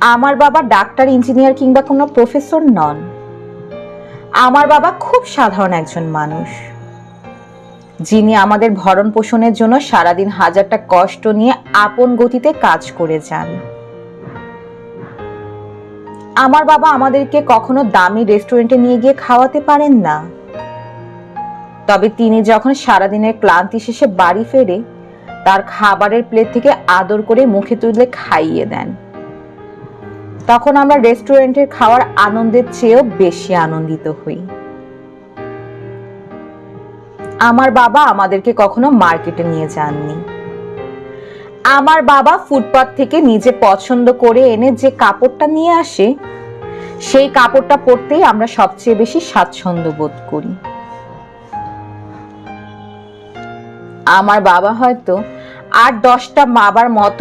আমার বাবা doctor, engineer কিংবা কোনো প্রফেসর নন। আমার বাবা খুব সাধারণ একজন মানুষ, যিনি আমাদের ভরণ পোষণের জন্য সারাদিন হাজারটা কষ্ট নিয়ে আপন গতিতে কাজ করে যান। আমার বাবা আমাদেরকে কখনো দামি রেস্টুরেন্টে নিয়ে গিয়ে খাওয়াতে পারেন না, তবে তিনি যখন সারাদিনের ক্লান্তি শেষে বাড়ি ফেরে, তার খাবারের প্লেট থেকে আদর করে মুখে তুলে খাইয়ে দেন। তখন আমরা রেস্টুরেন্টের খাওয়ার আনন্দের চেয়েও বেশি আনন্দিত হই। আমার বাবা আমাদেরকে কখনো মার্কেটে নিয়ে যাননি। আমার বাবা ফুটপাত থেকে নিজে পছন্দ করে এনে যে কাপড়টা নিয়ে আসে, সেই কাপড়টা পরতেই আমরা সবচেয়ে বেশি স্বাচ্ছন্দ্য বোধ করি। আমার বাবা হয়তো 8-10টা বাবার মতো